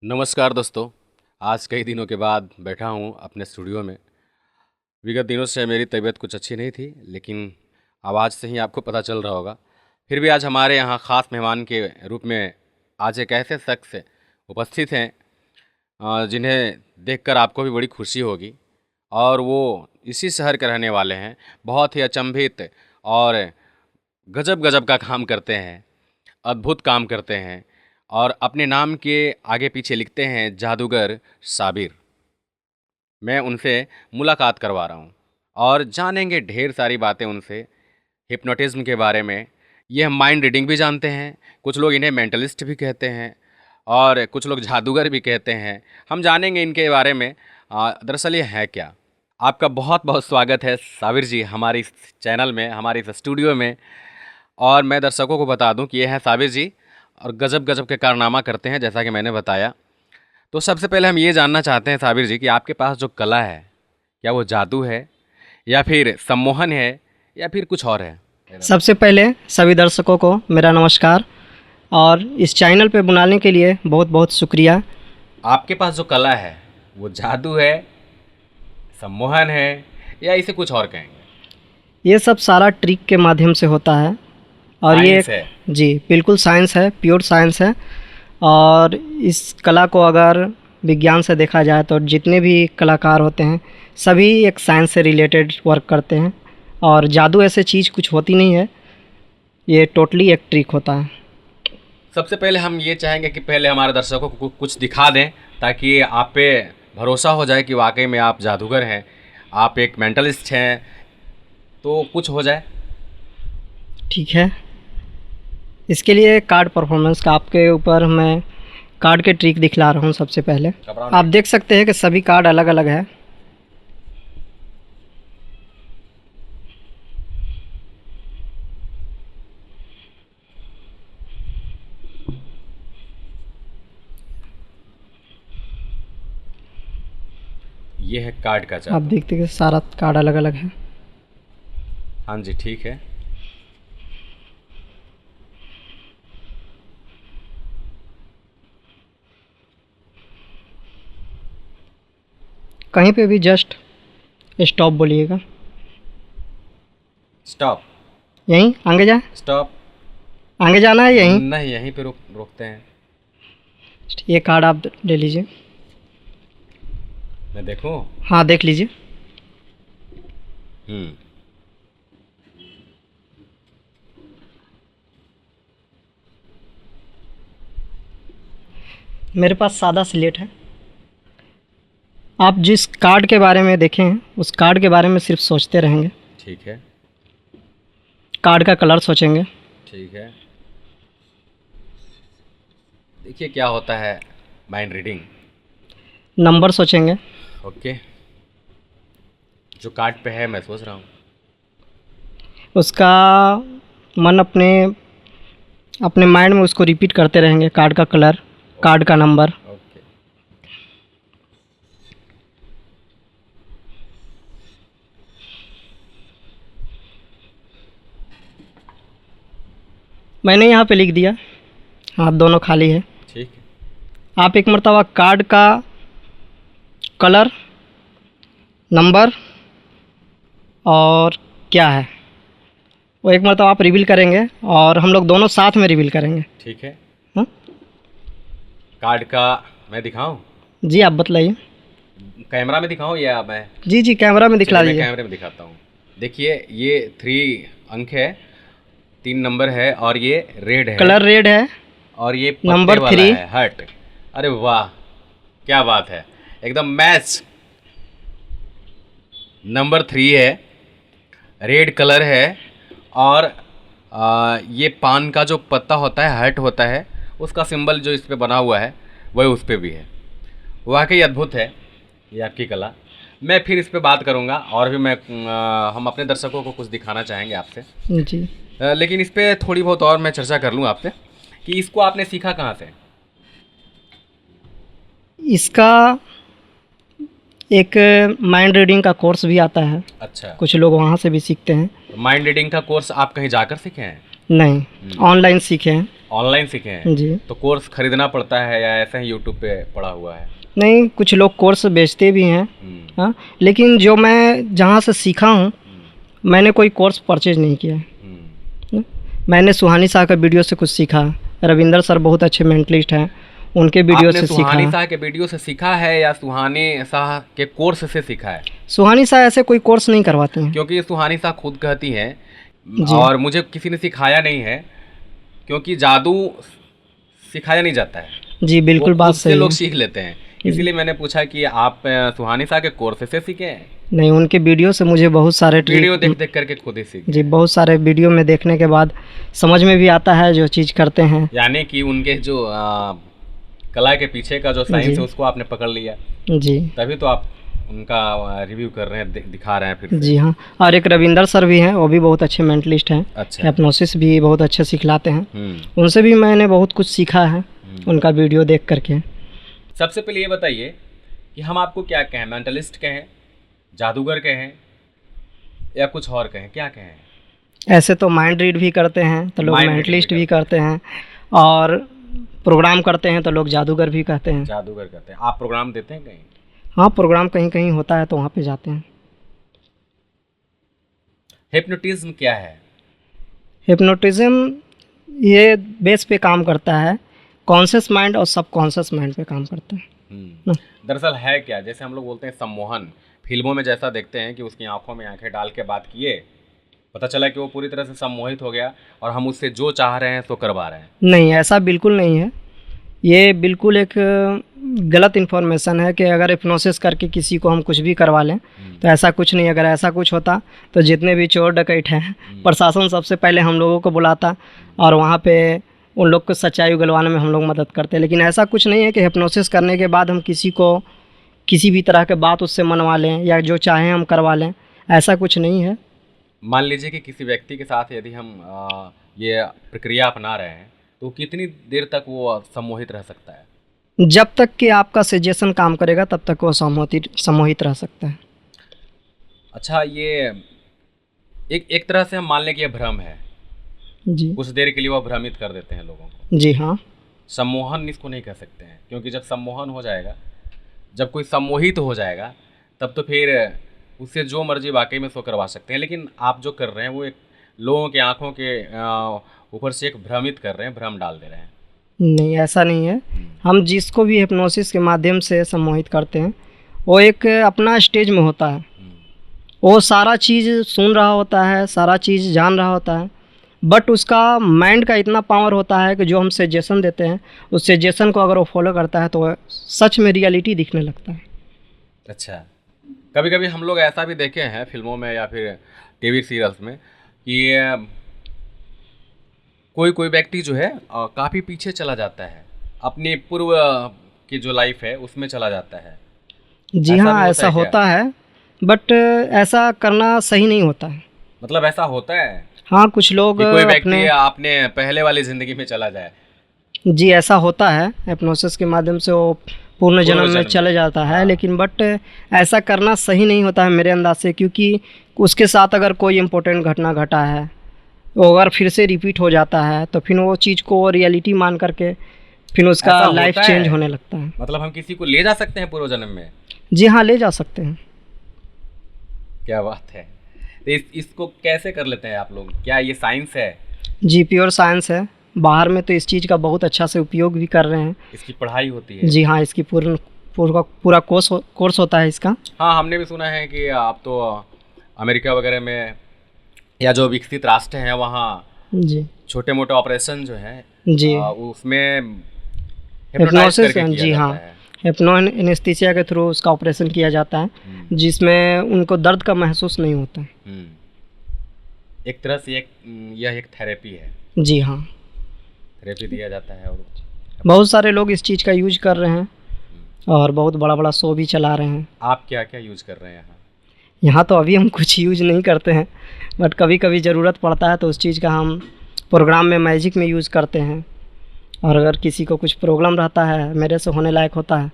नमस्कार दोस्तों। आज कई दिनों के बाद बैठा हूँ अपने स्टूडियो में। विगत दिनों से मेरी तबीयत कुछ अच्छी नहीं थी, लेकिन आवाज़ से ही आपको पता चल रहा होगा। फिर भी आज हमारे यहाँ ख़ास मेहमान के रूप में आज एक ऐसे शख्स उपस्थित हैं जिन्हें देखकर आपको भी बड़ी खुशी होगी। और वो इसी शहर के रहने वाले हैं। बहुत ही अचंभित और गजब गजब का काम करते हैं, अद्भुत काम करते हैं और अपने नाम के आगे पीछे लिखते हैं जादूगर साबिर। मैं उनसे मुलाकात करवा रहा हूँ और जानेंगे ढेर सारी बातें उनसे हिप्नोटिज्म के बारे में। ये माइंड रीडिंग भी जानते हैं, कुछ लोग इन्हें मेंटलिस्ट भी कहते हैं और कुछ लोग जादूगर भी कहते हैं। हम जानेंगे इनके बारे में दरअसल ये है क्या। आपका बहुत बहुत स्वागत है साबिर जी हमारे इस चैनल में, हमारे इस स्टूडियो में। और मैं दर्शकों को बता दूं कि ये हैं साबिर जी और गजब गजब के कारनामा करते हैं, जैसा कि मैंने बताया। तो सबसे पहले हम ये जानना चाहते हैं साबिर जी कि आपके पास जो कला है, क्या वो जादू है या फिर सम्मोहन है या फिर कुछ और है? सबसे पहले सभी दर्शकों को मेरा नमस्कार और इस चैनल पे बुलाने के लिए बहुत बहुत शुक्रिया। आपके पास जो कला है वो जादू है, सम्मोहन है या इसे कुछ और कहेंगे? ये सब सारा ट्रिक के माध्यम से होता है और ये साइंस है। जी बिल्कुल साइंस है, प्योर साइंस है। और इस कला को अगर विज्ञान से देखा जाए तो जितने भी कलाकार होते हैं सभी एक साइंस से रिलेटेड वर्क करते हैं। और जादू ऐसे चीज़ कुछ होती नहीं है, ये टोटली एक ट्रिक होता है। सबसे पहले हम ये चाहेंगे कि पहले हमारे दर्शकों को कुछ दिखा दें ताकि आप पे भरोसा हो जाए कि वाकई में आप जादूगर हैं, आप एक मेंटलिस्ट हैं, तो कुछ हो जाए। ठीक है, इसके लिए कार्ड परफॉर्मेंस का आपके ऊपर मैं कार्ड के ट्रिक दिखला रहा हूँ। सबसे पहले आप देख सकते हैं कि सभी कार्ड अलग अलग है। ये है कार्ड का आप जादू। देखते हैं कि सारा कार्ड अलग अलग है। हाँ जी, ठीक है। कहीं पे भी जस्ट स्टॉप बोलिएगा। स्टॉप। यहीं आगे जाए, स्टॉप। आगे जाना है यहीं। नहीं, यहीं पे रोकते हैं। ये कार्ड आप ले लीजिए। मैं देखूं? हाँ देख लीजिए। मेरे पास सादा स्लेट है। आप जिस कार्ड के बारे में देखे हैं उस कार्ड के बारे में सिर्फ सोचते रहेंगे। ठीक है। कार्ड का कलर सोचेंगे। ठीक है। देखिए क्या होता है माइंड रीडिंग। नंबर सोचेंगे। ओके, जो कार्ड पे है मैं सोच रहा हूँ। उसका मन अपने अपने माइंड में उसको रिपीट करते रहेंगे। कार्ड का कलर, कार्ड का नंबर। ओके। मैंने यहाँ पे लिख दिया, हाथ दोनों खाली है। ठीक है। आप एक मरतबा कार्ड का कलर, नंबर और क्या है वो एक मरतबा आप रिवील करेंगे और हम लोग दोनों साथ में रिवील करेंगे। ठीक है। हाँ कार्ड का मैं दिखाऊं? जी आप बतलाइए। कैमरा में दिखाऊं या मैं? जी जी कैमरा में दिखला चलिए, मैं दीजिए। कैमरे में दिखाता हूँ। देखिए ये 3 अंक है, 3 नंबर है और ये रेड है, कलर रेड है और ये पत्ते नंबर वाला 3 है हर्ट। अरे वाह, क्या बात है, एकदम मैच। नंबर 3 है, रेड कलर है और ये पान का जो पत्ता होता है, हर्ट होता है, उसका सिंबल जो इस पे बना हुआ है वही उस पे भी है। वाकई अद्भुत है ये आपकी कला। मैं फिर इस पे बात करूँगा और भी मैं हम अपने दर्शकों को कुछ दिखाना चाहेंगे आपसे। जी। लेकिन इस पे थोड़ी बहुत और मैं चर्चा कर लूँ आपसे कि इसको आपने सीखा कहाँ से? इसका एक माइंड रीडिंग का कोर्स भी आता है। अच्छा, कुछ लोग वहाँ से भी सीखते हैं। माइंड रीडिंग का कोर्स आप कहीं जाकर सीखे हैं? नहीं, ऑनलाइन सीखे हैं। ऑनलाइन सीखे हैं? जी। तो कोर्स खरीदना पड़ता है या ऐसे ही यूट्यूब पे पढ़ा हुआ है? नहीं, कुछ लोग कोर्स बेचते भी हैं। हम्म, हाँ, लेकिन जो मैं जहाँ से सीखा हूँ, मैंने कोई कोर्स परचेज नहीं किया है। हम्म। मैंने सुहानी शाह का वीडियो से कुछ सीखा। रविंदर सर बहुत अच्छे मेंटलिस्ट हैं, उनके वीडियो आपने से सुहानी सीखा। शाह के वीडियो से सीखा है या सुहानी शाह के कोर्स से सीखा है? सुहानी शाह ऐसे कोई कोर्स नहीं करवाते हैं। क्योंकि सुहानी शाह खुद कहती हैं, जी। और मुझे किसी ने सिखाया नहीं है, क्योंकि जादू सिखाया नहीं जाता है, जी बिल्कुल, वो बात खुद से सही लोग है। सीख लेते हैं। इसीलिए मैंने पूछा कि आप सुहानी शाह के कोर्स से सीखे हैं? नहीं, उनके वीडियो से मुझे बहुत सारे वीडियो देख देख करके खुद ही सीखे? जी, बहुत सारे वीडियो में देखने के बाद समझ में भी आता है जो चीज़ करते हैं। यानी कि उनके जो कला के पीछे का जो साइंस जी। है उसको आपने पकड़ लिया, जी। तभी तो आप उनका रिव्यू कर रहे हैं, दिखा रहे हैं फिर से। जी हाँ, और एक रविंदर सर भी हैं, वो भी बहुत अच्छे मेंटलिस्ट हैं। अच्छा। हिप्नोसिस भी बहुत अच्छे सिखलाते हैं। हम्म। उनसे भी मैंने बहुत कुछ सीखा है, उनका वीडियो देख करके। सबसे पहले ये बताइए कि हम आपको क्या कहें, मेंटलिस्ट कहें, जादूगर कहें, या कुछ और कहें, क्या कहें? ऐसे तो माइंड रीड भी करते हैं तो लोग Mind reading मेंटलिस्ट भी भी करते हैं, और प्रोग्राम करते हैं तो लोग जादूगर भी कहते हैं। जादूगर कहते हैं। आप प्रोग्राम देते हैं कहीं? हाँ, प्रोग्राम कहीं कहीं होता है तो वहाँ पे जाते हैं। हिप्नोटिज्म क्या है? हिप्नोटिज्म ये बेस पे काम करता है, कॉन्शियस माइंड और सबकॉन्शियस माइंड पे काम करता है। दरअसल है क्या, जैसे हम लोग बोलते हैं सम्मोहन, फिल्मों में जैसा देखते हैं कि उसकी आंखों में आंखें डाल के बात किए, पता चला कि वो पूरी तरह से सम्मोहित हो गया और हम उससे जो चाह रहे हैं तो करवा रहे हैं। नहीं, ऐसा बिल्कुल नहीं है। ये बिल्कुल एक गलत इन्फॉर्मेशन है कि अगर हिप्नोसिस करके किसी को हम कुछ भी करवा लें, तो ऐसा कुछ नहीं। अगर ऐसा कुछ होता तो जितने भी चोर डकैत हैं, प्रशासन सबसे पहले हम लोगों को बुलाता और वहाँ पे उन लोग को सच्चाई उगलवाने में हम लोग मदद करते। लेकिन ऐसा कुछ नहीं है कि हिप्नोसिस करने के बाद हम किसी को किसी भी तरह के बात उससे मनवा लें या जो चाहें हम करवा लें, ऐसा कुछ नहीं है। मान लीजिए कि किसी व्यक्ति के साथ यदि हम ये प्रक्रिया अपना रहे हैं तो कितनी देर तक वो सम्मोहित रह सकता है? जब तक कि आपका सजेशन काम करेगा तब तक वो सम्मोहित रह सकता है। अच्छा, ये एक तरह से हम मान लें कि ये भ्रम है, जी। कुछ देर के लिए वो भ्रमित कर देते हैं लोगों को। जी हाँ। सम्मोहन इसको नहीं कह सकते हैं, क्योंकि जब सम्मोहन हो जाएगा, जब कोई सम्मोहित हो जाएगा, तब तो फिर उससे जो मर्जी वाकई में सो करवा सकते हैं। लेकिन आप जो कर रहे हैं वो एक लोगों की आंखों के ऊपर से एक भ्रमित कर रहे हैं, भ्रम डाल दे रहे हैं। नहीं, ऐसा नहीं है। हम जिसको भी हिप्नोसिस के माध्यम से सम्मोहित करते हैं, वो एक अपना स्टेज में होता है, वो सारा चीज़ सुन रहा होता है, सारा चीज़ जान रहा होता है, बट उसका माइंड का इतना पावर होता है कि जो हम सजेशन देते हैं, उस सजेशन को अगर वो फॉलो करता है तो वो सच में रियलिटी दिखने लगता है। अच्छा, कभी कभी हम लोग ऐसा भी देखे हैं फिल्मों में या फिर टीवी सीरियल्स में कि कोई कोई व्यक्ति जो है काफ़ी पीछे चला जाता है, अपनी पूर्व की जो लाइफ है उसमें चला जाता है। जी ऐसा हाँ, भी ऐसा है क्या? होता है, बट ऐसा करना सही नहीं होता है। मतलब ऐसा होता है हाँ, कुछ लोग कि कोई व्यक्ति अपने अपने पहले वाली ज़िंदगी में चला जाए? जी, ऐसा होता है। हिप्नोसिस के माध्यम से वो पूर्ण जन्म में जन्म चले जाता है, हाँ। लेकिन बट ऐसा करना सही नहीं होता है मेरे अंदाज से, क्योंकि उसके साथ अगर कोई इम्पोर्टेंट घटना घटा है, वो अगर फिर से रिपीट हो जाता है तो फिर वो चीज़ को रियलिटी मान करके फिर उसका ऐसा लाइफ होता चेंज है? होने लगता है। मतलब हम किसी को ले जा सकते हैं पूर्व जन्म में? जी हाँ, ले जा सकते हैं। क्या बात है। तो इसको कैसे कर लेते हैं आप लोग? क्या ये साइंस है? जी, प्योर साइंस है। बाहर में तो इस चीज़ का बहुत अच्छा से उपयोग भी कर रहे हैं। इसकी पढ़ाई होती है? जी हाँ, इसकी पूरा कोर्स होता है इसका। हाँ, हमने भी सुना है कि आप तो अमेरिका वगैरह में या जो विकसित राष्ट्र हैं वहाँ जी। छोटे मोटे ऑपरेशन जो हैं जी। उसमें hypnotize हिप्नोसिस, करके किया जी हाँ, जाता है। हिप्नो एनेस्थीसिया के थ्रू उसका ऑपरेशन किया जाता है, जिसमें उनको दर्द का महसूस नहीं होता है। एक तरह से यह एक थेरेपी है। जी हाँ, थेरेपी दिया जाता है। और बहुत सारे लोग इस चीज़ का यूज कर रहे हैं और बहुत बड़ा बड़ा शो भी चला रहे हैं। आप क्या क्या यूज कर रहे हैं यहाँ? यहाँ तो अभी हम कुछ यूज नहीं करते हैं, बट कभी कभी ज़रूरत पड़ता है तो उस चीज़ का हम प्रोग्राम में मैजिक में यूज़ करते हैं, और अगर किसी को कुछ प्रॉब्लम रहता है, मेरे से होने लायक होता है,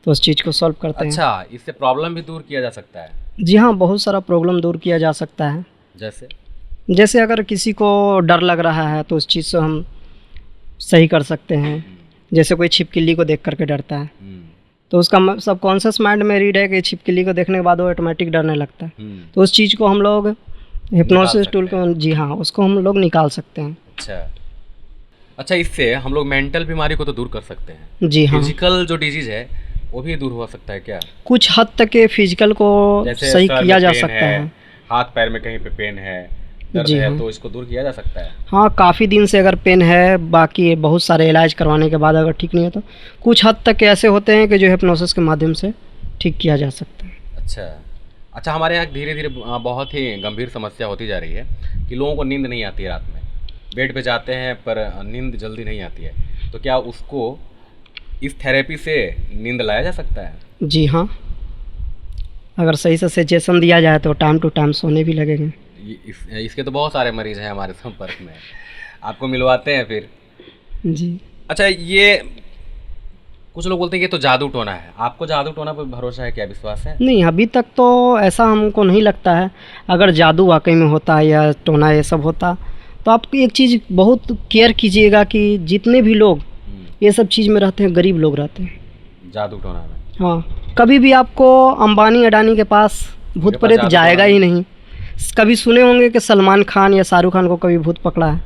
तो उस चीज़ को सॉल्व करते हैं। अच्छा, इससे प्रॉब्लम भी दूर किया जा सकता है? जी हाँ, बहुत सारा प्रॉब्लम दूर किया जा सकता है। जैसे जैसे अगर किसी को डर लग रहा है तो उस चीज़ से हम सही कर सकते हैं। जैसे कोई छिपकली को देख करके डरता है, तो उसका सबकॉन्शियस माइंड में रीड है कि छिपकली को देखने के बाद वो ऑटोमेटिक डरने लगता है। तो उस चीज़ को हम लोग हिप्नोसिस टूल को, जी हाँ, उसको हम लोग निकाल सकते हैं। अच्छा, इससे हम लोग मेंटल बीमारी को तो दूर कर सकते हैं। जी हाँ, फिजिकल जो डिजीज है वो भी दूर हो सकता है क्या? कुछ हद तक के फिजिकल को जैसे सही सर किया में जा पेन सकता है। हाथ पैर में कहीं पे पेन है, दर्द जी है, हाँ। तो इसको दूर किया जा सकता है। हाँ, काफ़ी दिन से अगर पेन है, बाकी बहुत सारे इलाज करवाने के बाद अगर ठीक नहीं है तो कुछ हद तक ऐसे होते हैं कि जो हिप्नोसिस के माध्यम से ठीक किया जा सकता है। अच्छा, हमारे यहाँ धीरे धीरे बहुत ही गंभीर समस्या होती जा रही है कि लोगों को नींद नहीं आती है रात में, बेड पे जाते हैं पर नींद जल्दी नहीं आती है, तो क्या उसको इस थेरेपी से नींद लाया जा सकता है? जी हाँ, अगर सही से सजेशन दिया जाए तो टाइम टू टाइम सोने भी लगेंगे। इसके तो बहुत सारे मरीज हैं हमारे संपर्क में, आपको मिलवाते हैं फिर। जी। अच्छा, ये कुछ लोग बोलते हैं कि ये तो जादू टोना है, आपको जादू टोना पर भरोसा है, क्या विश्वास है? नहीं, अभी तक तो ऐसा हमको नहीं लगता है। अगर जादू वाकई में होता है या टोना ये सब होता, तो आप एक चीज़ बहुत केयर कीजिएगा कि जितने भी लोग ये सब चीज़ में रहते हैं, गरीब लोग रहते हैं जादू टोना में। हाँ, कभी भी आपको अंबानी अडानी के पास भूत प्रेत जादू जाएगा टोना ही नहीं। कभी सुने होंगे कि सलमान खान या शाहरुख खान को कभी भूत पकड़ा है?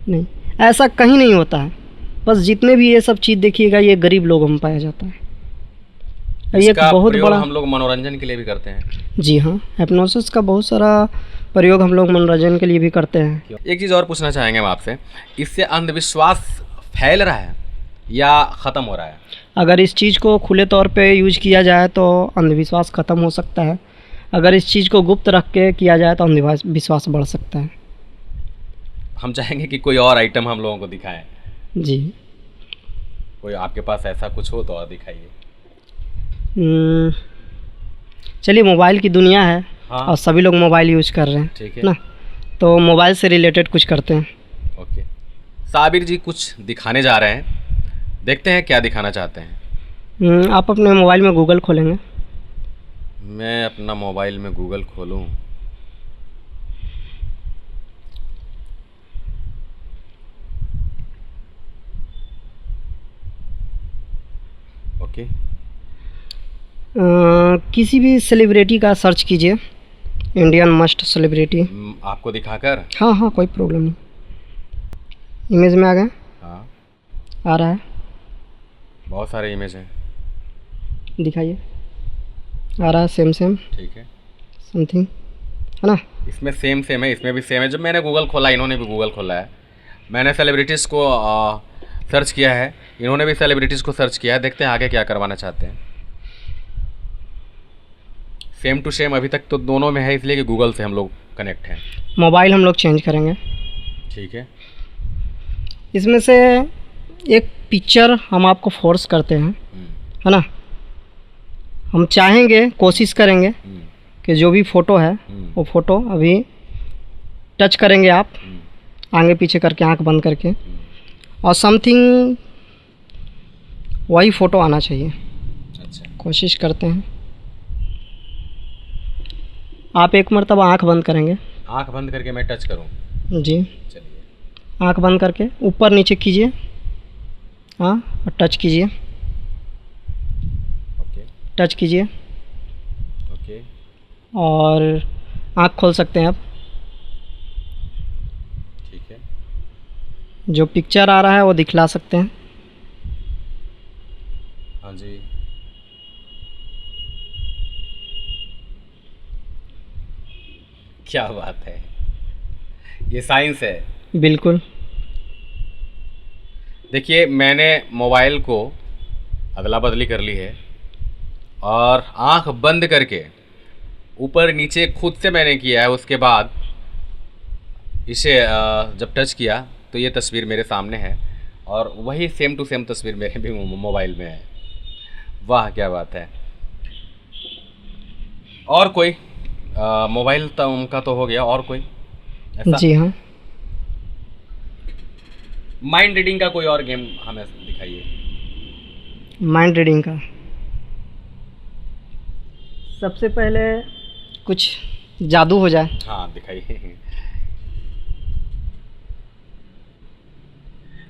नहीं, ऐसा कहीं नहीं होता है। बस जितने भी ये सब चीज़ देखिएगा, ये गरीब लोगों में पाया जाता है। ये इसका बहुत प्रयोग बड़ा, हम लोग मनोरंजन के लिए भी करते हैं। जी हाँ, हिप्नोसिस का बहुत सारा प्रयोग हम लोग मनोरंजन के लिए भी करते हैं। एक चीज़ और पूछना चाहेंगे हम आपसे, इससे अंधविश्वास फैल रहा है या ख़त्म हो रहा है? अगर इस चीज़ को खुले तौर पे यूज किया जाए तो अंधविश्वास ख़त्म हो सकता है। अगर इस चीज़ को गुप्त रख के किया जाए तो अंधविश्वास बढ़ सकता है। हम चाहेंगे कि कोई और आइटम हम लोगों को दिखाएं। जी। कोई आपके पास ऐसा कुछ हो तो और दिखाइए। चलिए, मोबाइल की दुनिया है। हाँ। और सभी लोग मोबाइल यूज कर रहे हैं, ठीक है ना, तो मोबाइल से रिलेटेड कुछ करते हैं। ओके, साबिर जी कुछ दिखाने जा रहे हैं, देखते हैं क्या दिखाना चाहते हैं। आप अपने मोबाइल में गूगल खोलेंगे। मैं अपना मोबाइल में गूगल खोलूं? ओके। किसी भी सेलिब्रिटी का सर्च कीजिए, इंडियन मस्ट सेलिब्रिटी। आपको दिखाकर? हाँ हाँ, कोई प्रॉब्लम नहीं। इमेज में आ गए? हाँ, आ रहा है, बहुत सारे इमेज हैं। दिखाइए। आ रहा है, सेम सेम ठीक है, समथिंग, है ना? इसमें सेम सेम है, इसमें भी सेम है। जब मैंने गूगल खोला, इन्होंने भी गूगल खोला है, मैंने सेलिब्रिटीज़ को सर्च किया है, इन्होंने भी सेलिब्रिटीज़ को सर्च किया है। देखते हैं आगे क्या करवाना चाहते हैं। सेम टू सेम अभी तक तो दोनों में है, इसलिए कि गूगल से हम लोग कनेक्ट हैं। मोबाइल हम लोग चेंज करेंगे। ठीक है, इसमें से एक पिक्चर हम आपको फोर्स करते हैं, है ना? हम चाहेंगे, कोशिश करेंगे कि जो भी फ़ोटो है वो फ़ोटो अभी टच करेंगे आप, आगे पीछे करके, आंख बंद करके, और समथिंग वही फ़ोटो आना चाहिए। अच्छा, कोशिश करते हैं। आप एक मरतबा आंख बंद करेंगे। आंख बंद करके मैं टच करूं? जी, चलिए, आंख बंद करके ऊपर नीचे कीजिए, हाँ, और टच कीजिए, ओके टच कीजिए, ओके, और आंख खोल सकते हैं आप। ठीक है, जो पिक्चर आ रहा है वो दिखला सकते हैं। हाँ जी, क्या बात है, ये साइंस है। बिल्कुल। देखिए, मैंने मोबाइल को अदला बदली कर ली है और आंख बंद करके ऊपर नीचे खुद से मैंने किया है। उसके बाद इसे जब टच किया तो ये तस्वीर मेरे सामने है और वही सेम टू सेम तस्वीर मेरे भी मोबाइल में है। वाह, क्या बात है। और कोई मोबाइल का तो हो गया, और कोई ऐसा? जी हाँ, माइंड रीडिंग का कोई और गेम हमें दिखाइए। माइंड रीडिंग का सबसे पहले कुछ जादू हो जाए। हाँ, दिखाइए।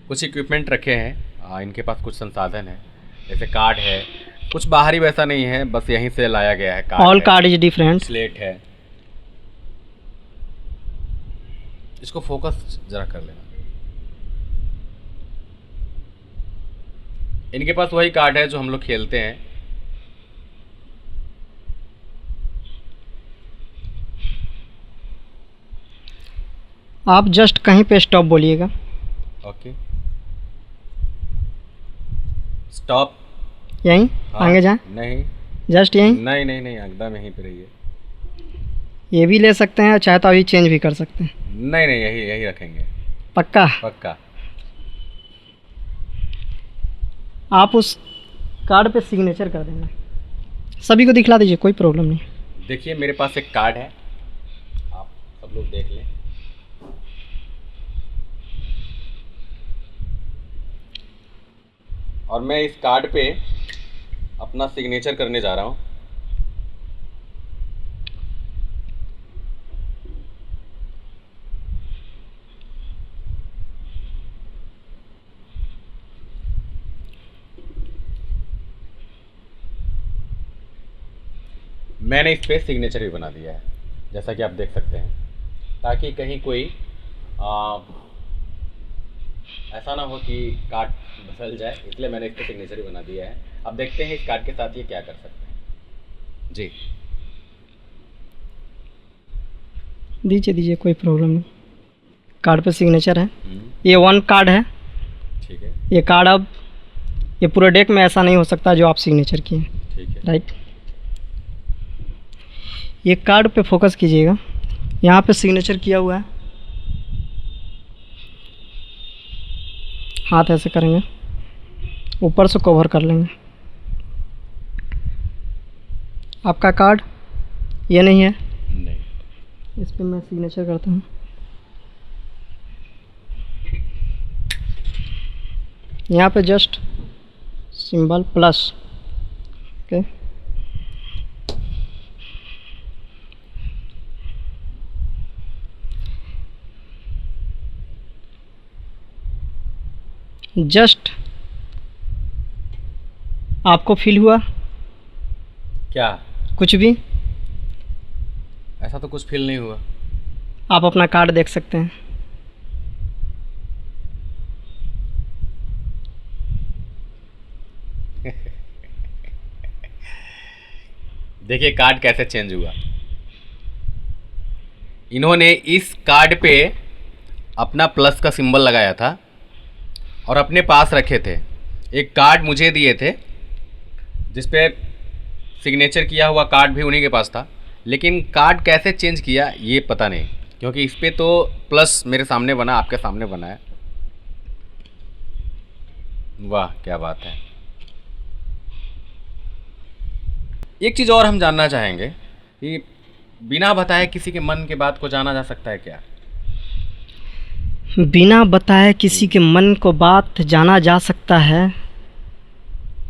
कुछ इक्विपमेंट रखे हैं, इनके पास कुछ संसाधन है, जैसे कार्ड है, कुछ बाहरी वैसा नहीं है, बस यहीं से लाया गया है। कार्ड ऑल है, कार्ड इज डिफरेंट। स्लेट है। इसको फोकस जरा कर लेना। इनके पास वही कार्ड है जो हम लोग खेलते हैं। आप जस्ट कहीं पे स्टॉप बोलिएगा। Okay, stop. यहीं हाँ, आगे जाएं, नहीं जस्ट यहीं। नहीं नहीं नहीं, एकदम यहीं पे रहिए। ये भी ले सकते हैं, चाहे तो अभी चेंज भी कर सकते हैं। नहीं नहीं, यही यही रखेंगे, पक्का? पक्का। आप उस कार्ड पे सिग्नेचर कर देना, सभी को दिखला दीजिए, कोई प्रॉब्लम नहीं। देखिए मेरे पास एक कार्ड है, आप सब लोग देख लें। और मैं इस कार्ड पे अपना सिग्नेचर करने जा रहा हूँ। मैंने इस पे सिग्नेचर भी बना दिया है, जैसा कि आप देख सकते हैं, ताकि कहीं कोई ऐसा ना हो कि कार्ड बदल जाए, इसलिए मैंने इस पे सिग्नेचर भी बना दिया है। अब देखते हैं इस कार्ड के साथ ये क्या कर सकते हैं। जी दीजिए दीजिए, कोई प्रॉब्लम नहीं। कार्ड पे सिग्नेचर है, ये 1 कार्ड है। ठीक है, ये कार्ड अब ये पूरे डेक में ऐसा नहीं हो सकता जो आप सिग्नेचर किए, ठीक है। राइट। ये कार्ड पे फोकस कीजिएगा, यहाँ पे सिग्नेचर किया हुआ है, हाथ ऐसे करेंगे, ऊपर से कवर कर लेंगे। आपका कार्ड ये नहीं है, नहीं, इस पे मैं सिग्नेचर करता हूँ। यहाँ पे just symbol plus, okay. Just आपको फील हुआ क्या? कुछ भी? ऐसा तो कुछ फील नहीं हुआ। आप अपना कार्ड देख सकते हैं। देखिए कार्ड कैसे चेंज हुआ। इन्होंने इस कार्ड पे अपना प्लस का सिंबल लगाया था और अपने पास रखे थे। एक कार्ड मुझे दिए थे जिस पे सिग्नेचर किया हुआ कार्ड भी उन्हीं के पास था, लेकिन कार्ड कैसे चेंज किया ये पता नहीं, क्योंकि इस पे तो प्लस मेरे सामने बना, आपके सामने बना है। वाह क्या बात है। एक चीज़ और हम जानना चाहेंगे कि बिना बताए किसी के मन के बात को जाना जा सकता है क्या? बिना बताए किसी के मन को बात जाना जा सकता है,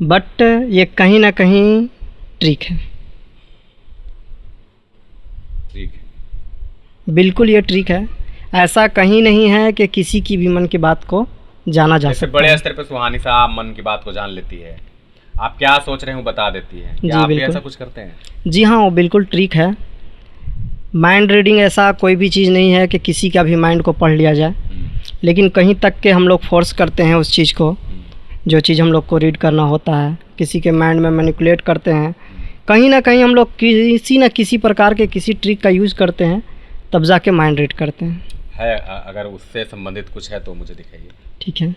बट ये कहीं ना कहीं ट्रिक है। ठीक है, बिल्कुल ये ट्रिक है। ऐसा कहीं नहीं है कि किसी की भी मन की बात को जाना जा जैसे सकता बड़े है। स्तर पर सुहानी साहब मन की बात को जान लेती है, आप क्या सोच रहे हो बता देती है, जी, क्या आप भी बिल्कुल। ऐसा कुछ करते हैं? जी हाँ, वो बिल्कुल ट्रिक है। माइंड रीडिंग ऐसा कोई भी चीज़ नहीं है कि किसी का भी माइंड को पढ़ लिया जाए, लेकिन कहीं तक के हम लोग फोर्स करते हैं उस चीज़ को, जो चीज़ हम लोग को रीड करना होता है, किसी के माइंड में मैनिपुलेट करते हैं। कहीं ना कहीं हम लोग किसी न किसी प्रकार के किसी ट्रिक का यूज़ करते हैं, तब जाके माइंड रीड करते हैं। है अगर उससे संबंधित कुछ है तो मुझे दिखाइए। ठीक है।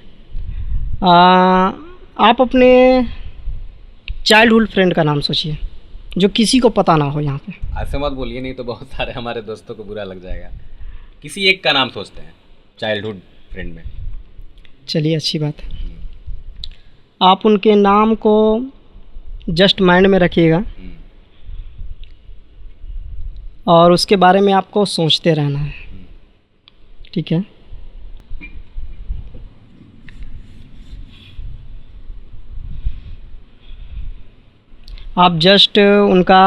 आप अपने चाइल्डहुड फ्रेंड का नाम सोचिए जो किसी को पता ना हो यहाँ पे। ऐसे मत बोलिए, नहीं तो बहुत सारे हमारे दोस्तों को बुरा लग जाएगा। किसी एक का नाम सोचते हैं चाइल्डहुड फ्रेंड में। चलिए, अच्छी बात है। आप उनके नाम को जस्ट माइंड में रखिएगा और उसके बारे में आपको सोचते रहना है, ठीक है। आप जस्ट उनका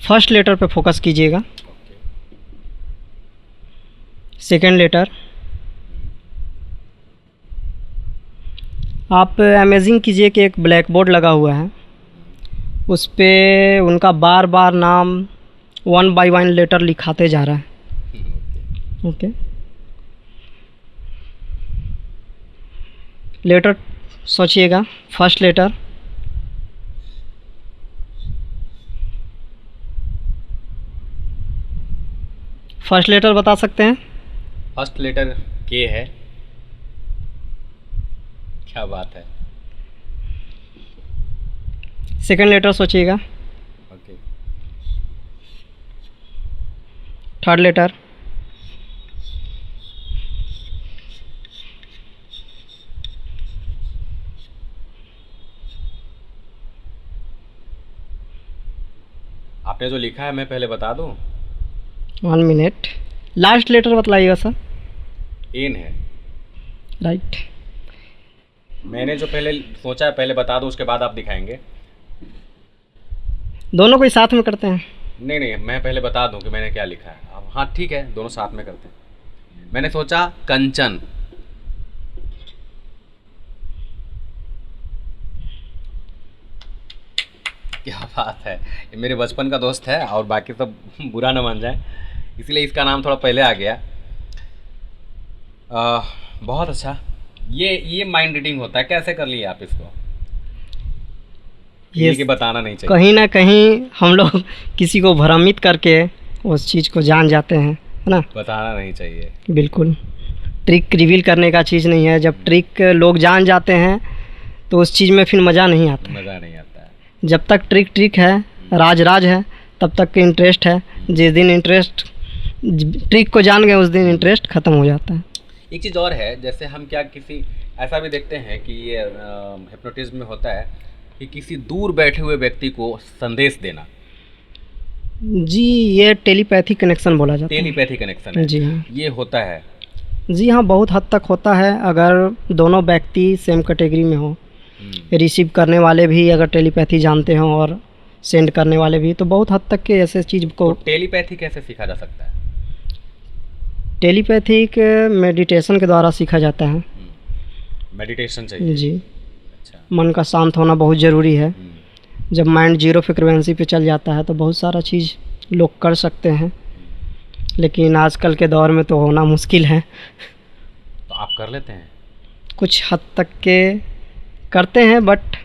फर्स्ट लेटर पे फोकस कीजिएगा, सेकंड लेटर, आप अमेजिंग कीजिए कि एक ब्लैक बोर्ड लगा हुआ है, उस पे उनका बार बार नाम 1 बाय 1 लेटर लिखाते जा रहा है। ओके, लेटर सोचिएगा। फर्स्ट लेटर, फर्स्ट लेटर बता सकते हैं? फर्स्ट लेटर के है। क्या बात है। सेकंड लेटर सोचिएगा। ओके, थर्ड लेटर, आपने जो लिखा है मैं पहले बता दूं। 1 मिनट, लास्ट लेटर बतलाइएगा सर। एन है। राइट। मैंने जो पहले सोचा है पहले बता दूं, उसके बाद आप दिखाएंगे। दोनों को ही साथ में करते हैं। नहीं नहीं, मैं पहले बता दूं कि मैंने क्या लिखा है। अब हाँ ठीक है, दोनों साथ में करते हैं। मैंने सोचा कंचन। क्या बात है, ये मेरे बचपन का दोस्त है और बाकी सब बुरा ना मान जाए, इसलिए इसका नाम थोड़ा पहले आ गया। बहुत अच्छा। ये माइंड रीडिंग होता है, कैसे कर लिए आप इसको? ये कि बताना नहीं चाहिए। कहीं ना कहीं हम लोग किसी को भ्रमित करके उस चीज़ को जान जाते हैं, है ना? बताना नहीं चाहिए। बिल्कुल, ट्रिक रिवील करने का चीज़ नहीं है। जब ट्रिक लोग जान जाते हैं तो उस चीज़ में फिर मज़ा नहीं आता। मज़ा नहीं आता है। जब तक ट्रिक ट्रिक है, राज राज है, तब तक के इंटरेस्ट है। जिस दिन इंटरेस्ट ट्रिक को जान गए उस दिन इंटरेस्ट ख़त्म हो जाता है। एक चीज़ और है, जैसे हम क्या किसी ऐसा भी देखते हैं कि ये हिप्नोटिज्म में होता है कि किसी दूर बैठे हुए व्यक्ति को संदेश देना। जी, ये टेलीपैथी कनेक्शन बोला जाता है। टेलीपैथी कनेक्शन है। जी हाँ, ये होता है। जी हाँ, बहुत हद तक होता है। अगर दोनों व्यक्ति सेम कैटेगरी में हो, रिसीव करने वाले भी अगर टेलीपैथी जानते हों और सेंड करने वाले भी, तो बहुत हद तक के ऐसे चीज़ को। तो टेलीपैथी कैसे सीखा जा सकता है? टेलीपैथिक मेडिटेशन के द्वारा सीखा जाता है। मेडिटेशन चाहिए। जी, अच्छा। मन का शांत होना बहुत ज़रूरी है। जब माइंड जीरो फ्रिक्वेंसी पे चल जाता है तो बहुत सारा चीज़ लोग कर सकते हैं, लेकिन आजकल के दौर में तो होना मुश्किल है। तो आप कर लेते हैं? कुछ हद तक के करते हैं, बट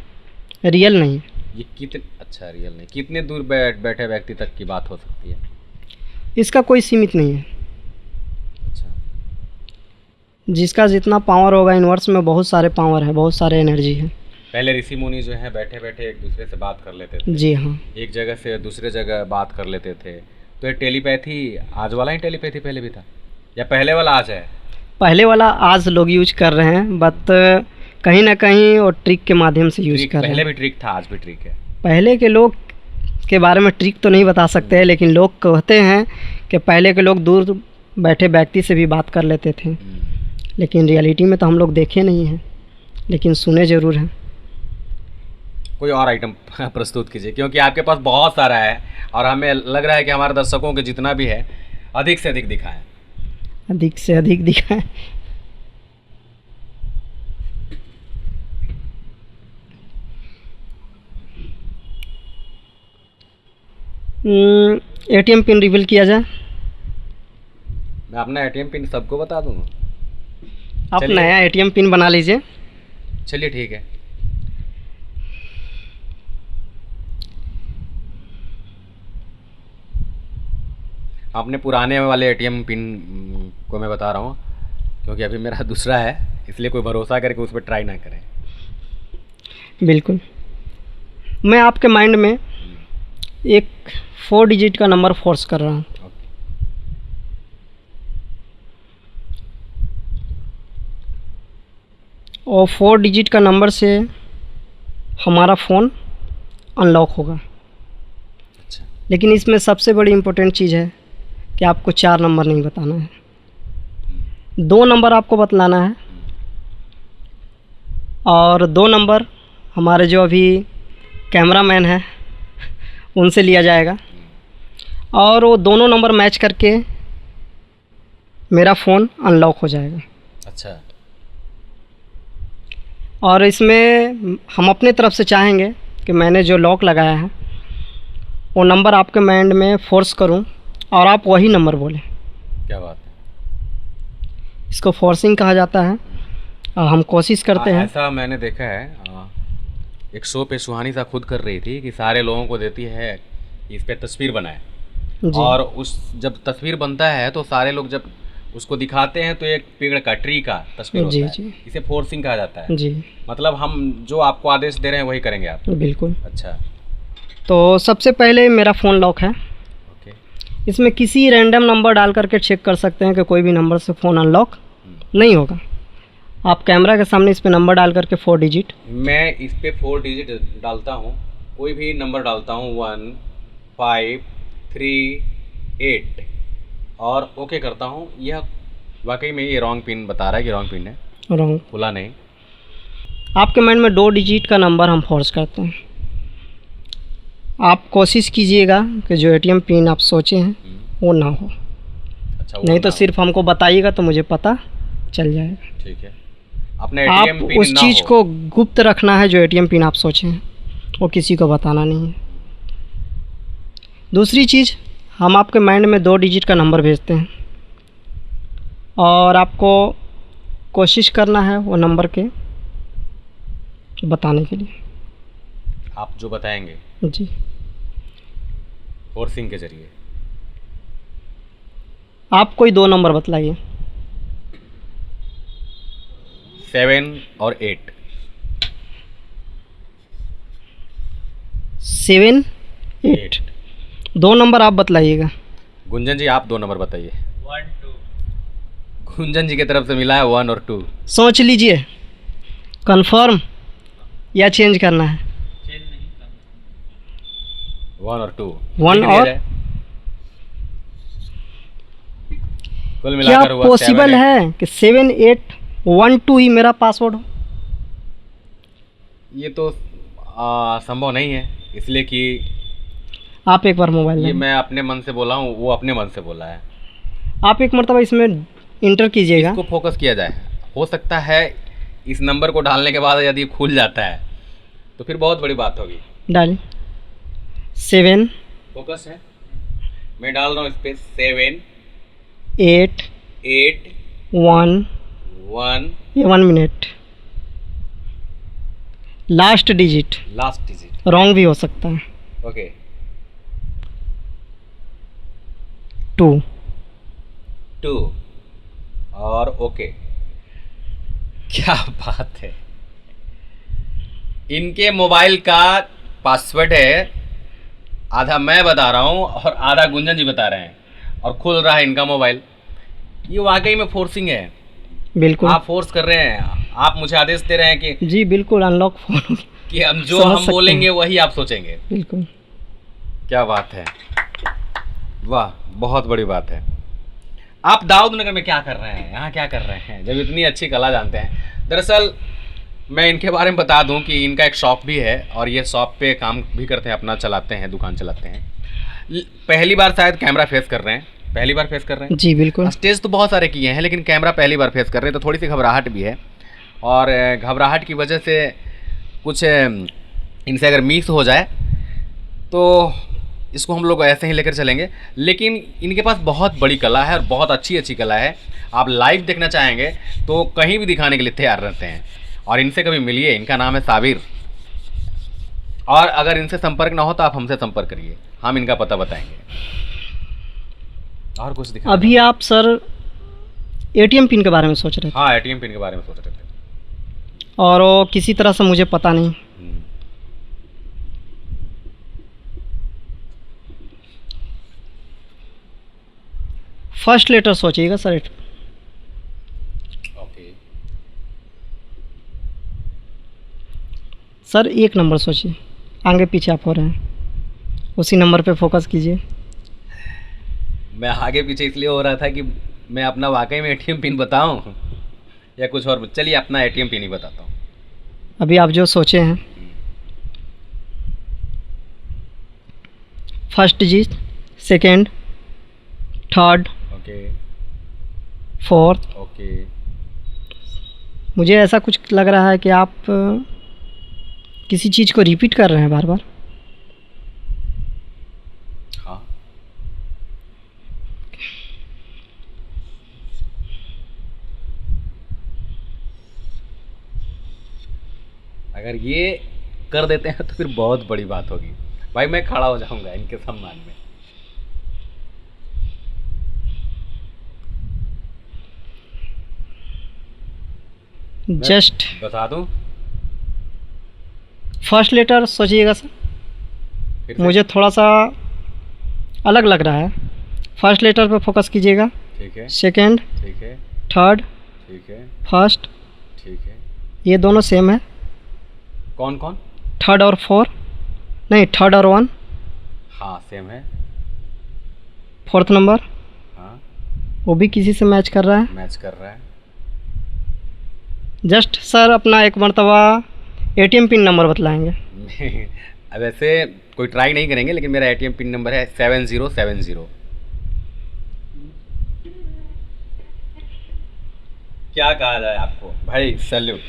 रियल नहीं। ये कितने अच्छा रियल नहीं, कितने दूर बैठे व्यक्ति तक की बात हो सकती है? इसका कोई सीमित नहीं है। अच्छा। जिसका जितना पावर होगा, यूनिवर्स में बहुत सारे पावर है, बहुत सारे एनर्जी है। पहले ऋषि मुनि जो है बैठे बैठे एक दूसरे से बात कर लेते थे। जी हाँ, एक जगह से दूसरे जगह बात कर लेते थे। तो ये टेलीपैथी आज वाला ही टेलीपैथी पहले भी था या पहले वाला आज है? पहले वाला आज लोग यूज कर रहे हैं, बट कहीं ना कहीं वो ट्रिक के माध्यम से यूज कर रहे हैं। पहले भी ट्रिक था, आज भी ट्रिक है। पहले के लोग के बारे में ट्रिक तो नहीं बता सकते हैं, लेकिन लोग कहते हैं कि पहले के लोग दूर बैठे व्यक्ति से भी बात कर लेते थे। लेकिन रियलिटी में तो हम लोग देखे नहीं हैं, लेकिन सुने ज़रूर हैं। कोई और आइटम प्रस्तुत कीजिए, क्योंकि आपके पास बहुत सारा है और हमें लग रहा है कि हमारे दर्शकों के जितना भी है अधिक से अधिक दिखाएं। अधिक से अधिक दिखाएं। ATM पिन रिवील किया जाए। मैं अपना ATM पिन सबको बता दूँ? आप नया ATM पिन बना लीजिए। चलिए ठीक है। अपने पुराने वाले ATM पिन को मैं बता रहा हूँ, क्योंकि अभी मेरा दूसरा है, इसलिए कोई भरोसा करके उस पर ट्राई ना करें। बिल्कुल। मैं आपके माइंड में एक 4 डिजिट का नंबर फोर्स कर रहा हूँ। और 4 डिजिट का नंबर से हमारा फ़ोन अनलॉक होगा। अच्छा। लेकिन इसमें सबसे बड़ी इम्पोर्टेंट चीज़ है कि आपको 4 नंबर नहीं बताना है, 2 नंबर आपको बतलाना है। और 2 नंबर हमारे जो अभी कैमरामैन है उनसे लिया जाएगा, और वो दोनों नंबर मैच करके मेरा फ़ोन अनलॉक हो जाएगा। अच्छा। और इसमें हम अपने तरफ से चाहेंगे कि मैंने जो लॉक लगाया है वो नंबर आपके माइंड में फोर्स करूं और आप वही नंबर बोलें। क्या बात है। इसको फोर्सिंग कहा जाता है और हम कोशिश करते हैं। ऐसा मैंने देखा है, एक शो पे सुहानी सा खुद कर रही थी कि सारे लोगों को देती है इस पे तस्वीर बनाए, जी और उस जब तस्वीर बनता है तो सारे लोग जब उसको दिखाते हैं तो एक पेड़ का, ट्री का तस्वीर जी होता है। जी इसे फोर्सिंग कहा जाता है। जी मतलब हम जो आपको आदेश दे रहे हैं वही करेंगे आप। बिल्कुल। अच्छा, तो सबसे पहले मेरा फ़ोन लॉक है। ओके। इसमें किसी रैंडम नंबर डाल करके चेक कर सकते हैं कि कोई भी नंबर से फ़ोन अनलॉक नहीं होगा। आप कैमरा के सामने इस पे नंबर डाल करके 4 डिजिट, मैं इस पे 4 डिजिट डालता हूँ, कोई भी नंबर डालता हूँ 1 5 3 8 और ओके करता हूँ। यह वाकई में ये रॉन्ग पिन बता रहा है कि रॉन्ग पिन है, रॉन्ग। खुला नहीं। आपके माइंड में 2 डिजिट का नंबर हम फोर्स करते हैं। आप कोशिश कीजिएगा कि जो एटीएम पिन आप सोचे हैं वो ना हो, अच्छा, वो नहीं तो ना हो। सिर्फ हमको बताइएगा तो मुझे पता चल जाएगा। ठीक है, अपने आप एटीएम पिन उस ना चीज़ हो। को गुप्त रखना है, जो एटीएम पिन आप सोचे हैं वो किसी को बताना नहीं है। दूसरी चीज़, हम आपके माइंड में 2 डिजिट का नंबर भेजते हैं और आपको कोशिश करना है वो नंबर के बताने के लिए। आप जो बताएंगे जी, फोर्सिंग के जरिए। आप कोई 2 नंबर बतलाइए। 7 और 8। 7 8 2 नंबर आप बतलाइएगा। गुंजन जी, आप 2 नंबर बताइए। 1 2। गुंजन जी की तरफ से मिला है 1 और 2। सोच लीजिए, कंफर्म या चेंज करना है। 1 और 2। 1 और कुल क्या मिलाकर हुआ पॉसिबल 7 8। है कि 7 8 1 2 ही मेरा पासवर्ड हो? ये तो संभव नहीं है, इसलिए कि आप एक बार मोबाइल ये लें, मैं अपने मन से बोला हूँ, वो अपने मन से बोला है। आप एक मरतबा इसमें इंटर कीजिएगा। इसको फोकस किया जाए। हो सकता है इस नंबर को डालने के बाद यदि खुल जाता है तो फिर बहुत बड़ी बात होगी। डालिए 7 फोकस है, मैं डाल रहा हूँ इस पे 7 8 8 1 1। ये 1 minute. Last digit last digit wrong भी हो सकता है। ओके। 2 2 और ओके। क्या बात है, इनके मोबाइल का पासवर्ड है, आधा मैं बता रहा हूँ और आधा गुंजन जी बता रहे हैं, और खुल रहा है इनका मोबाइल। ये वाकई में फोर्सिंग है। बिल्कुल। आप फोर्स कर रहे हैं, आप मुझे आदेश दे रहे हैं कि जी बिल्कुल, अनलॉक फोन कि हम जो समझ हम सकते बोलेंगे हैं। वही आप सोचेंगे। बिल्कुल। क्या बात है, वाह, बहुत बड़ी बात है। आप दाऊद नगर में क्या कर रहे हैं, यहाँ क्या कर रहे हैं, जब इतनी अच्छी कला जानते हैं? दरअसल मैं इनके बारे में बता दूं कि इनका एक शॉप भी है और ये शॉप पे काम भी करते हैं, अपना चलाते हैं, दुकान चलाते हैं। पहली बार शायद कैमरा फेस कर रहे हैं, पहली बार फेस कर रहे हैं। जी बिल्कुल। स्टेज तो बहुत सारे किए हैं लेकिन कैमरा पहली बार फेस कर रहे हैं, तो थोड़ी सी घबराहट भी है, और घबराहट की वजह से कुछ इनसे अगर मिस हो जाए तो इसको हम लोग ऐसे ही लेकर चलेंगे। लेकिन इनके पास बहुत बड़ी कला है और बहुत अच्छी अच्छी कला है। आप लाइव देखना चाहेंगे तो कहीं भी दिखाने के लिए तैयार रहते हैं, और इनसे कभी मिलिए। इनका नाम है साबिर, और अगर इनसे संपर्क ना हो तो आप हमसे संपर्क करिए, हम इनका पता बताएंगे। और कुछ दिखा? अभी आप सर एटीएम पिन के बारे में सोच रहे थे? हाँ, एटीएम पिन के बारे में सोच रहे थे। और वो किसी तरह से मुझे पता नहीं। फर्स्ट लेटर सोचिएगा सर। ओके। सर एक नंबर सोचिए, आगे पीछे आप हो रहे हैं, उसी नंबर पे फोकस कीजिए। मैं आगे पीछे इसलिए हो रहा था कि मैं अपना वाकई में एटीएम पिन बताऊं या कुछ और। चलिए अपना एटीएम पिन ही बताता हूँ। अभी आप जो सोचे हैं, first digit, second, third, okay fourth, okay मुझे ऐसा कुछ लग रहा है कि आप किसी चीज़ को रिपीट कर रहे हैं बार बार। हाँ, अगर ये कर देते हैं तो फिर बहुत बड़ी बात होगी भाई। मैं खड़ा हो जाऊंगा इनके सम्मान में। जस्ट बता दूं? फर्स्ट लेटर सोचिएगा सर, फिर से? मुझे थोड़ा सा अलग लग रहा है। फर्स्ट लेटर पर फोकस कीजिएगा, ठीक है, सेकंड, ठीक है, थर्ड, ठीक है, फर्स्ट, ठीक है। ये दोनों सेम है। कौन कौन? थर्ड और फोर, नहीं थर्ड और वन, हाँ सेम है। फोर्थ नंबर हाँ, वो भी किसी से मैच कर रहा है। मैच कर रहा है। जस्ट सर अपना एक मरतबा एटीएम पिन नंबर बतलाएंगे। अब वैसे कोई ट्राई नहीं करेंगे, लेकिन मेरा एटीएम पिन नंबर है 7070। क्या कहा जाए आपको भाई, सैल्यूट।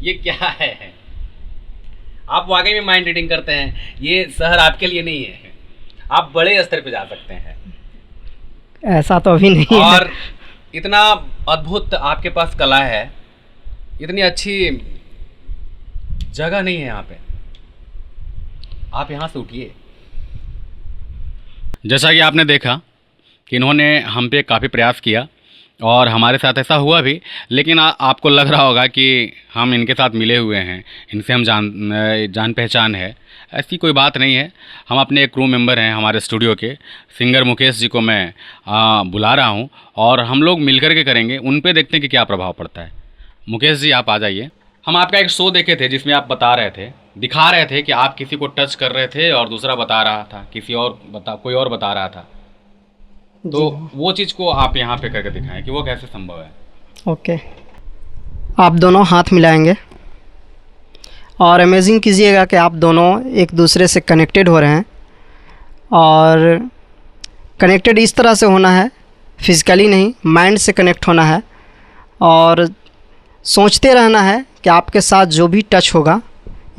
ये क्या है? आप वाकई में माइंड रीडिंग करते हैं। ये शहर आपके लिए नहीं है, आप बड़े स्तर पे जा सकते हैं। ऐसा तो अभी नहीं है। और इतना अद्भुत आपके पास कला है, इतनी अच्छी जगह नहीं है यहाँ पे। आप यहाँ से उठिए। जैसा कि आपने देखा कि इन्होंने हम पे काफ़ी प्रयास किया और हमारे साथ ऐसा हुआ भी, लेकिन आपको लग रहा होगा कि हम इनके साथ मिले हुए हैं, इनसे हम जान पहचान है। ऐसी कोई बात नहीं है। हम अपने एक क्रू मेंबर हैं हमारे स्टूडियो के, सिंगर मुकेश जी को मैं बुला रहा हूं और हम लोग मिलकर के करेंगे। उन पे देखते हैं कि क्या प्रभाव पड़ता है। मुकेश जी आप आ जाइए। हम आपका एक शो देखे थे जिसमें आप दिखा रहे थे कि आप किसी को टच कर रहे थे और दूसरा बता रहा था, कोई और बता रहा था। तो वो चीज़ को आप यहाँ पे करके दिखाएं कि वो कैसे संभव है। ओके, आप दोनों हाथ मिलाएंगे और इमेजिन कीजिएगा कि आप दोनों एक दूसरे से कनेक्टेड हो रहे हैं। और कनेक्टेड इस तरह से होना है, फिज़िकली नहीं, माइंड से कनेक्ट होना है। और सोचते रहना है कि आपके साथ जो भी टच होगा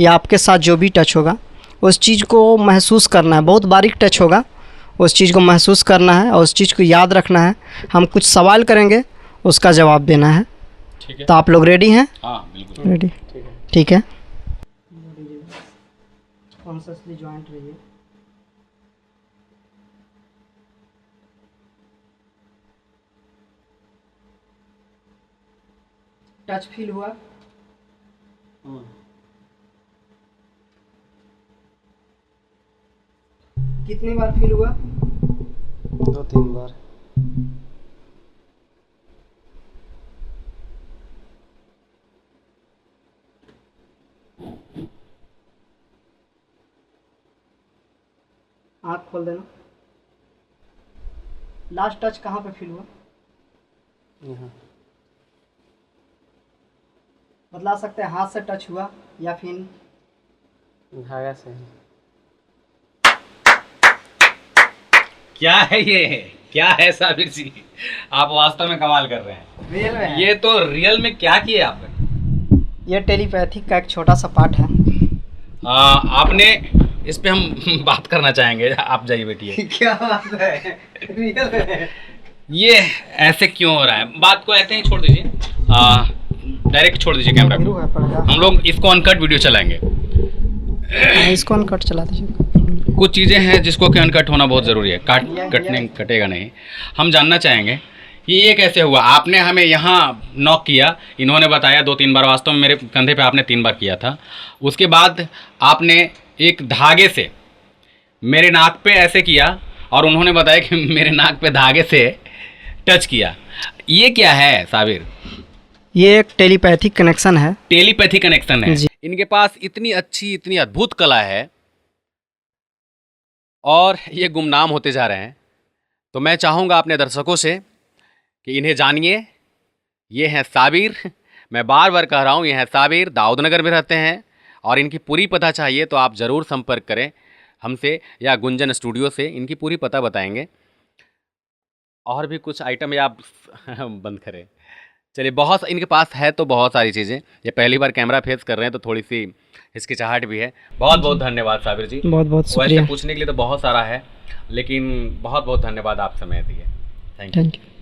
या आपके साथ जो भी टच होगा उस चीज़ को महसूस करना है। बहुत बारीक टच होगा, उस चीज़ को महसूस करना है और उस चीज़ को याद रखना है। हम कुछ सवाल करेंगे, उसका जवाब देना है। ठीक है, तो आप लोग रेडी हैं? हाँ बिल्कुल रेडी, ठीक है। कॉन्शियसली जॉइंट रहिए। टच फील हुआ? कितनी बार फील हुआ? 2-3 बार। आँख खोल देना। लास्ट टच कहाँ पे फील हुआ? यहाँ। बतला सकते हैं हाथ से टच हुआ या फिर? धागा से। क्या है ये? क्या है साबिर जी? आप वास्तव में कमाल कर रहे हैं। रियल में है। ये तो रियल में क्या किए आपने? ये टेलीपैथिक का एक छोटा सा पार्ट है। आपने इस पे हम बात करना चाहेंगे। आप जाइए बैठिए। क्या बात है, रियल में। ये ऐसे क्यों हो रहा है? बात को ऐसे ही छोड़ दीजिए, डायरेक्ट छोड़ दीजिए कैमरा को। हम लोग इसको अनकट वीडियो चलाएंगे। इसको अनकट चला दीजिए। कुछ चीज़ें हैं जिसको कि अनकट होना बहुत ज़रूरी है। कटेगा नहीं। हम जानना चाहेंगे कि ये कैसे हुआ। आपने हमें यहाँ नॉक किया, इन्होंने बताया 2-3 बार, वास्तव में मेरे कंधे पे आपने 3 बार किया था। उसके बाद आपने एक धागे से मेरे नाक पे ऐसे किया और उन्होंने बताया कि मेरे नाक पे धागे से टच किया। ये क्या है साबिर? ये एक टेलीपैथिक कनेक्शन है। टेलीपैथी कनेक्शन है। जी। इनके पास इतनी अच्छी, इतनी अद्भुत कला है और ये गुमनाम होते जा रहे हैं। तो मैं चाहूँगा अपने दर्शकों से कि इन्हें जानिए। ये हैं साबिर। मैं बार बार कह रहा हूँ, ये हैं साबिर, दाऊदनगर में रहते हैं। और इनकी पूरी पता चाहिए तो आप ज़रूर संपर्क करें हमसे या गुंजन स्टूडियो से। इनकी पूरी पता बताएंगे। और भी कुछ आइटम या आप बंद करें? चलिए, बहुत इनके पास है तो बहुत सारी चीज़ें। ये पहली बार कैमरा फेस कर रहे हैं तो थोड़ी सी हिचकिचाहट भी है। बहुत बहुत धन्यवाद साबिर जी। बहुत बहुत वैसे शुक्रिया। पूछने के लिए तो बहुत सारा है, लेकिन बहुत बहुत धन्यवाद, आप समय दिए। Thank you. Thank you.